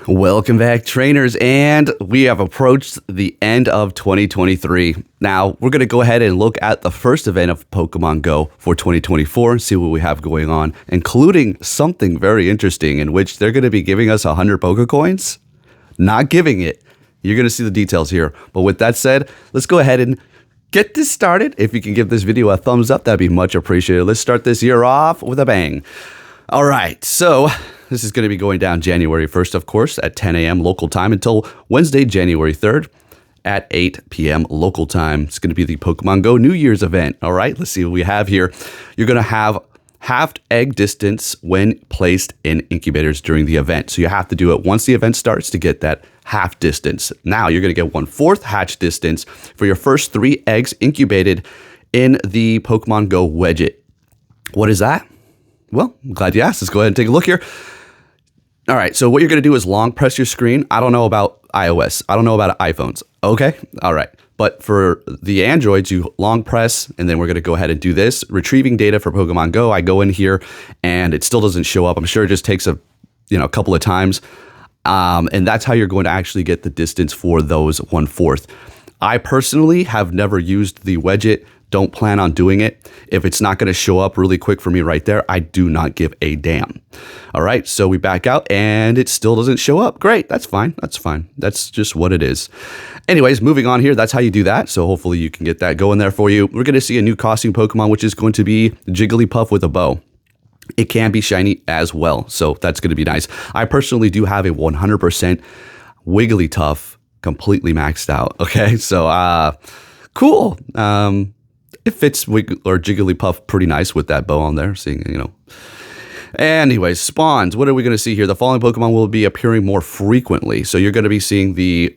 Welcome back, trainers, and we have approached the end of 2023. Now, we're going to go ahead and look at the first event of Pokemon Go for 2024 and see what we have going on, including something very interesting in which they're going to be giving us 100 Pokecoins. Not giving it. You're going to see the details here. But with that said, let's go ahead and get this started. If you can give this video a thumbs up, that'd be much appreciated. Let's start this year off with a bang. All right, so this is going to be going down January 1st, of course, at 10 a.m. local time until Wednesday, January 3rd at 8 p.m. local time. It's going to be the Pokemon Go New Year's event. All right, let's see what we have here. You're going to have halved egg distance when placed in incubators during the event. So you have to do it once the event starts to get that half distance. Now you're going to get 1/4 hatch distance for your first 3 eggs incubated in the Pokemon Go widget. What is that? Well, I'm glad you asked. Let's go ahead and take a look here. All right, so what you're going to do is long press your screen. I don't know about iOS. I don't know about iPhones. Okay, all right. But for the Androids, you long press, and then we're going to go ahead and do this. Retrieving data for Pokemon Go. I go in here, and it still doesn't show up. I'm sure it just takes a couple of times. And that's how you're going to actually get the distance for those 1/4. I personally have never used the widget. Don't plan on doing it. If it's not going to show up really quick for me right there, I do not give a damn. All right, so we back out and it still doesn't show up. Great, that's fine. That's fine. That's just what it is. Anyways, moving on here, that's how you do that. So hopefully you can get that going there for you. We're going to see a new costume Pokemon, which is going to be Jigglypuff with a bow. It can be shiny as well, so that's going to be nice. I personally do have a 100% Wigglytuff completely maxed out. Okay, so cool. It fits Jigglypuff pretty nice with that bow on there, Anyways, spawns. What are we going to see here? The following Pokemon will be appearing more frequently. So you're going to be seeing the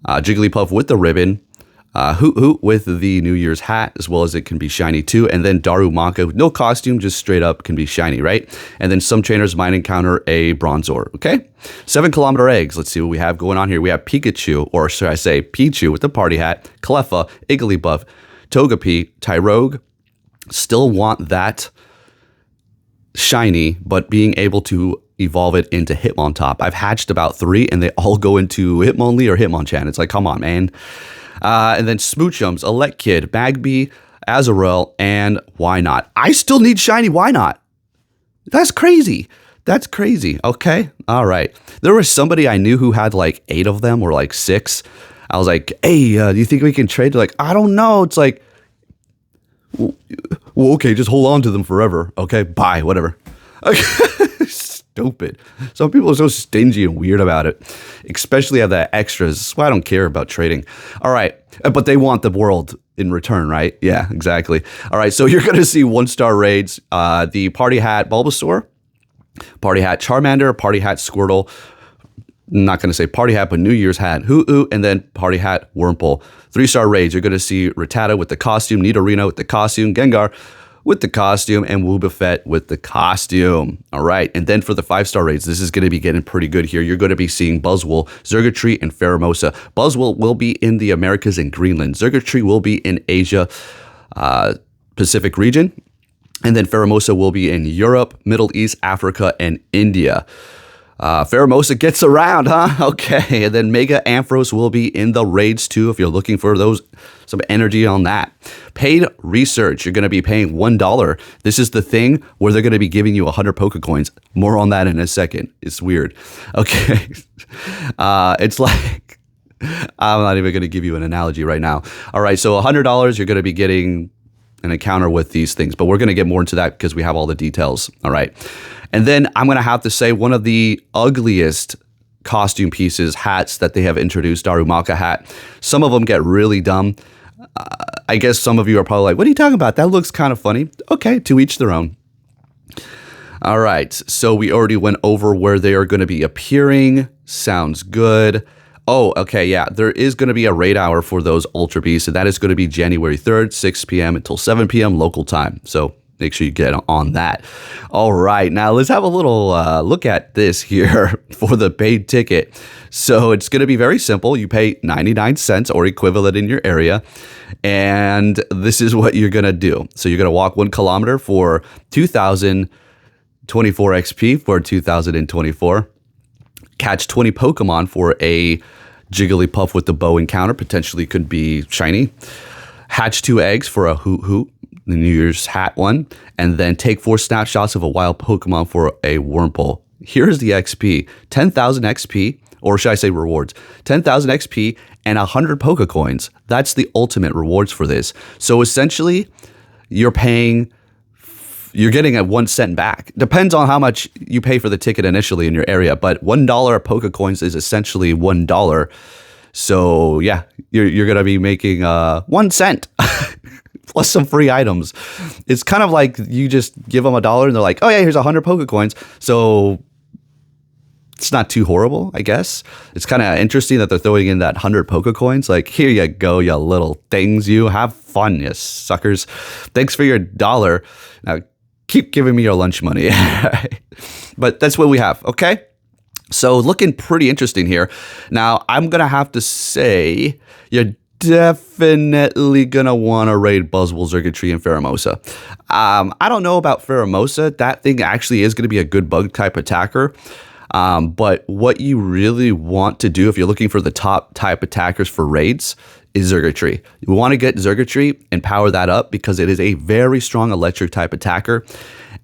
Jigglypuff with the ribbon, Hoot with the New Year's hat, as well as it can be shiny too. And then Darumaka with no costume, just straight up can be shiny, right? And then some trainers might encounter a Bronzor, okay? 7-kilometer eggs. Let's see what we have going on here. We have Pikachu, or should I say Pichu with the party hat, Cleffa, Igglybuff, Togepi, Tyrogue. Still want that shiny, but being able to evolve it into Hitmontop. I've hatched about 3 and they all go into Hitmonlee or Hitmonchan. It's like, come on, man. And then Smoochums, Elekid, Magby, Azurill, and why not? I still need shiny, why not? That's crazy. That's crazy. Okay. All right. There was somebody I knew who had like 8 of them or like 6. I was like, hey, do you think we can trade? They're like, I don't know. It's like, well, okay, just hold on to them forever. Okay, bye, whatever. Okay. Stupid. Some people are so stingy and weird about it, especially have the extras. That's why I don't care about trading. All right, but they want the world in return, right? Yeah, exactly. All right, so you're going to see 1-star raids. The Party Hat Bulbasaur, Party Hat Charmander, Party Hat Squirtle. Not going to say Party Hat, but New Year's Hat, Hoot, and then Party Hat Wurmple. 3-star raids, you're going to see Rattata with the costume, Nidorino with the costume, Gengar with the costume, and Wobbuffet with the costume. All right, and then for the 5-star raids, this is going to be getting pretty good here. You're going to be seeing Buzzwole, Zergatree, and Pheromosa. Buzzwole will be in the Americas and Greenland. Zergatree will be in Asia, Pacific region. And then Pheromosa will be in Europe, Middle East, Africa, and India. Pheromosa gets around, huh? Okay, and then Mega Ampharos will be in the raids too if you're looking for some energy on that. Paid research, you're going to be paying $1. This is the thing where they're going to be giving you 100 Pokecoins. More on that in a second. It's weird. Okay, it's like, I'm not even going to give you an analogy right now. All right, so $100, you're going to be getting an encounter with these things, but we're going to get more into that because we have all the details. All right. And then I'm going to have to say one of the ugliest costume pieces, hats that they have introduced, Darumaka hat. Some of them get really dumb. I guess some of you are probably like, what are you talking about? That looks kind of funny. Okay, to each their own. All right. So we already went over where they are going to be appearing. Sounds good. Oh, okay, yeah. There is going to be a raid hour for those Ultra Beasts, and that is going to be January 3rd, 6 p.m. until 7 p.m. local time. So make sure you get on that. All right, now let's have a little look at this here for the paid ticket. So it's going to be very simple. You pay 99 cents or equivalent in your area, and this is what you're going to do. So you're going to walk 1 kilometer for 2,024 XP for 2024. Catch 20 Pokemon for a Jigglypuff with the bow encounter. Potentially could be shiny. Hatch 2 eggs for a Hoot Hoot, the New Year's hat one. And then take 4 snapshots of a wild Pokemon for a Wurmple. Here's the XP. 10,000 XP, or should I say rewards? 10,000 XP and 100 Pokecoins. That's the ultimate rewards for this. So essentially, you're getting a 1 cent back. Depends on how much you pay for the ticket initially in your area, but $1 of Pokecoins is essentially $1. So yeah, you're gonna be making 1 cent plus some free items. It's kind of like you just give them $1 and they're like, oh yeah, here's 100 Pokecoins. So it's not too horrible, I guess. It's kind of interesting that they're throwing in that 100 Pokecoins. Like, here you go, you little things. You have fun, you suckers. Thanks for your $1. Now, keep giving me your lunch money. But that's what we have, okay? So looking pretty interesting here. Now, I'm going to have to say you're definitely going to want to raid Buzzwole, Zergatree, and Pheromosa. I don't know about Pheromosa. That thing actually is going to be a good bug type attacker. But what you really want to do if you're looking for the top type attackers for raids is Zergatree. You want to get Zergatree and power that up because it is a very strong electric type attacker.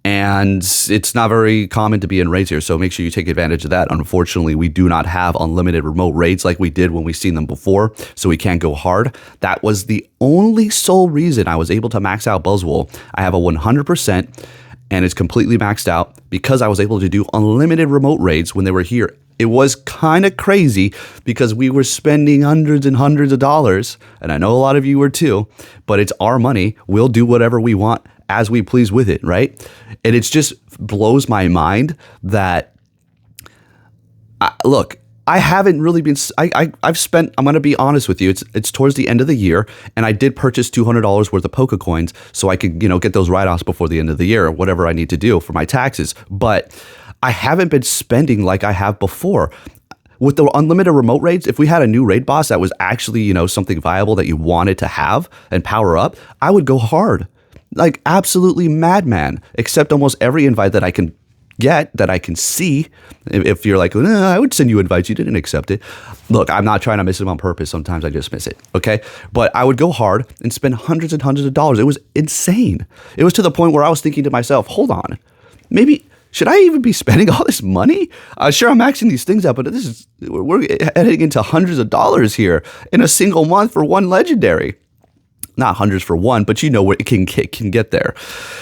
And it's not very common to be in raids here, so make sure you take advantage of that. Unfortunately, we do not have unlimited remote raids like we did when we've seen them before, so we can't go hard. That was the only sole reason I was able to max out Buzzwole. I have a 100%, and it's completely maxed out because I was able to do unlimited remote raids when they were here. It was kind of crazy because we were spending hundreds and hundreds of dollars, and I know a lot of you were too, but it's our money. We'll do whatever we want as we please with it, right? And it just blows my mind that, look, I haven't really been, I've spent, I'm going to be honest with you, it's towards the end of the year, and I did purchase $200 worth of Pokecoins so I could, get those write-offs before the end of the year, or whatever I need to do for my taxes. But I haven't been spending like I have before. With the unlimited remote raids, if we had a new raid boss that was actually, something viable that you wanted to have and power up, I would go hard. Like absolutely madman, except almost every invite that I can get, that I can see. If you're like, I would send you invites, you didn't accept it. Look, I'm not trying to miss them on purpose. Sometimes I just miss it, okay? But I would go hard and spend hundreds and hundreds of dollars. It was insane. It was to the point where I was thinking to myself, hold on, should I even be spending all this money? Sure, I'm maxing these things out, but we're heading into hundreds of dollars here in a single month for one legendary. Not hundreds for one, but where it can get there.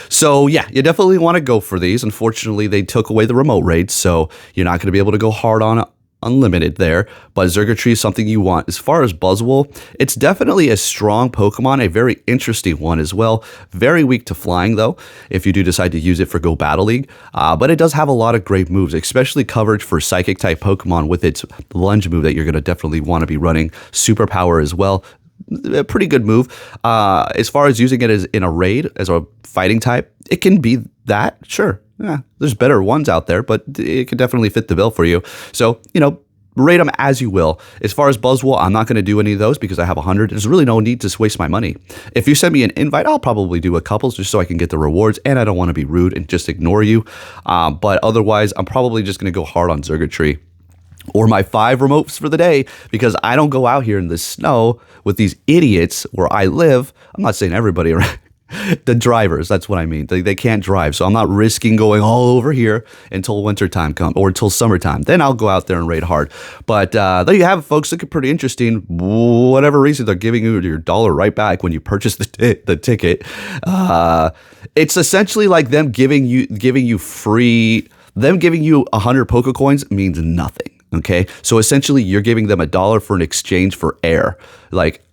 So yeah, you definitely want to go for these. Unfortunately, they took away the remote raids, so you're not going to be able to go hard on unlimited there. But Zergatree is something you want. As far as Buzzwole, it's definitely a strong Pokemon, a very interesting one as well. Very weak to flying though, if you do decide to use it for Go Battle League. But it does have a lot of great moves, especially coverage for Psychic type Pokemon with its lunge move that you're going to definitely want to be running. Superpower as well. A pretty good move. As far as using it as in a raid as a fighting type, it can be that, sure. Yeah, there's better ones out there, but it can definitely fit the bill for you. So, rate them as you will. As far as Buzzwole, I'm not going to do any of those because I have 100. There's really no need to waste my money. If you send me an invite, I'll probably do a couple just so I can get the rewards, and I don't want to be rude and just ignore you. But otherwise, I'm probably just going to go hard on Zergatree. Or my 5 remotes for the day, because I don't go out here in the snow with these idiots where I live. I'm not saying everybody around. The drivers, that's what I mean. They can't drive, so I'm not risking going all over here until wintertime comes or until summertime. Then I'll go out there and raid hard. But there you have it, folks. Looking pretty interesting. Whatever reason, they're giving you your $1 right back when you purchase the ticket. It's essentially like them giving you free. Them giving you 100 Pokecoins means nothing. Okay, so essentially you're giving them $1 for an exchange for air. Like,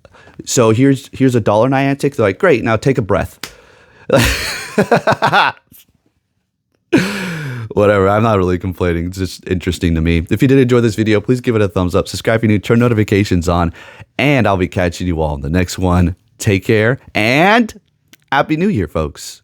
so here's $1 Niantic. They're like, great, now take a breath. Whatever, I'm not really complaining. It's just interesting to me. If you did enjoy this video, please give it a thumbs up. Subscribe if you're new, turn notifications on, and I'll be catching you all in the next one. Take care, and Happy New Year, folks.